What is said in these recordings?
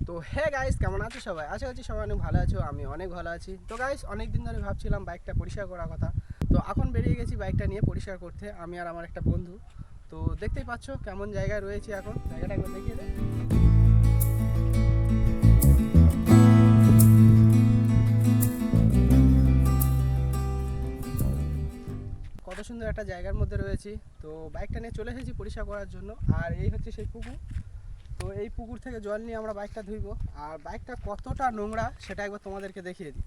তো hey guys, কেমন আছো সবাই? আশা করছি সবাই অনেক ভালো আছো। আমি অনেক ভালো আছি। তো গাইস, অনেক দিন ধরে ভাবছিলাম বাইকটা পরিষ্কার করার কথা। তো এখন বেরিয়ে গেছি বাইকটা নিয়ে পরিষ্কার করতে, আমি আর আমার একটা বন্ধু। তো দেখতেই পাচ্ছ কেমন জায়গায় রয়েছি এখন। জায়গাটা একবার দেখিয়ে দে। কত সুন্দর একটা জায়গার মধ্যে রয়েছি। তো বাইকটা নিয়ে চলে এসেছি পরিষ্কার করার জন্য। আর এই হচ্ছে সেই পুকুর। তো এই পুকুর থেকে জল নিয়ে আমরা বাইকটা ধুইবো। আর বাইকটা কতটা নোংরা সেটা একবার তোমাদেরকে দেখিয়ে দিই।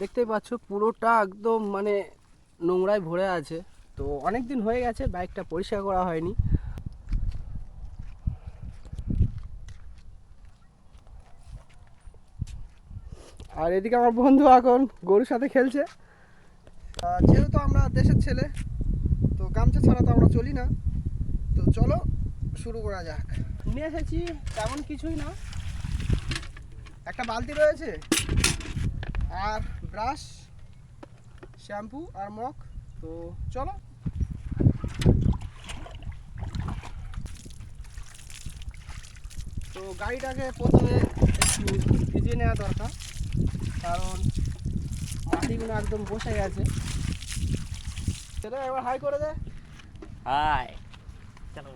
দেখতেই পাচ্ছ পুরোটা একদম মানে নোংরায় ভরে আছে। তো অনেক দিন হয়ে গেছে বাইকটা পরিষ্কার করা হয়নি। আর এদিকে আমার বন্ধু এখন গরুর সাথে খেলছে। যেহেতু আমরা দেশের ছেলে, তো গামছা ছাড়া তো আমরা চলি না। তো চলো শুরু করা যাক। নিয়ে এসেছি তেমন কিছুই না, একটা বালতি রয়েছে আর ব্রাশ, শ্যাম্পু আর মগ। তো চলো। তো গাড়িটাকে প্রথমে একটু ভিজিয়ে নেওয়া দরকার, কারণ মাটিগুলো একদম বসে গেছে। সেটা একবার হাই করে দে। হাই, চলো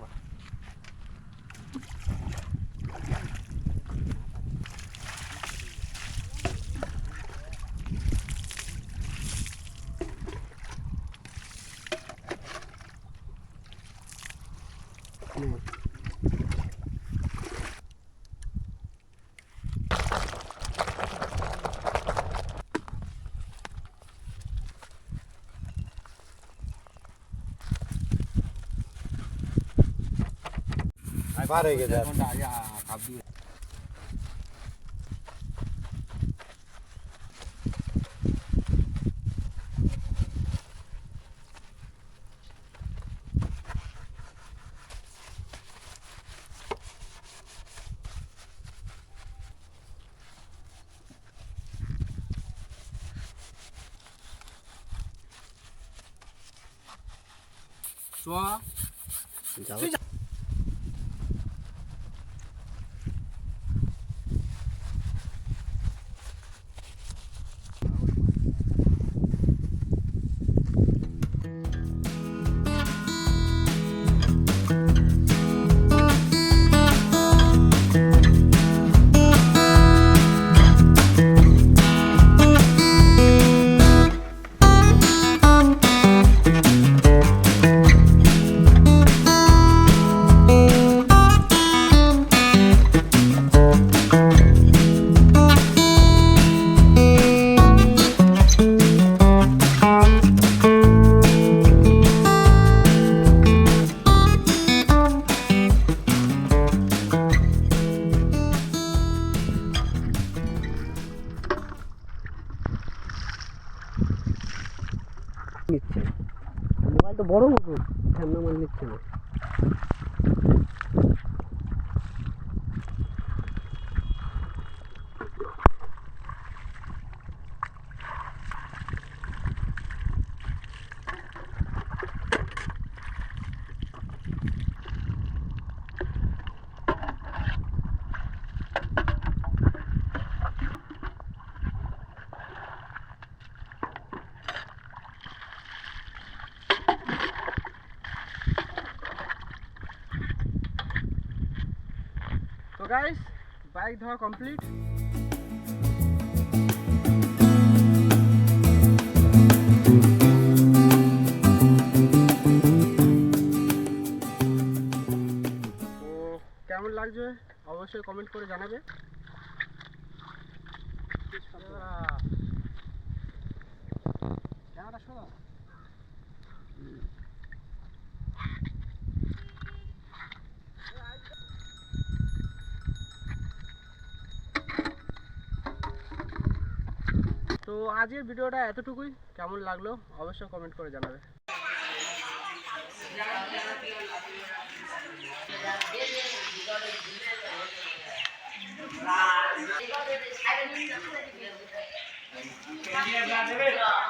बाहर है किधर? जाओ। নিচ্ছে মোবাইল তো বড় মতো ঠান্ডা মাল নিচ্ছে না। তো গাইস, বাইক ধোয়া কমপ্লিট। তো কেমন লাগছে অবশ্যই কমেন্ট করে জানাবে। ক্যামেরা শোনো। তো আজকের ভিডিওটা এতটুকুই। কেমন লাগলো অবশ্যই কমেন্ট করে জানাবে। Hãy subscribe cho kênh Ghiền Mì Gõ để không bỏ lỡ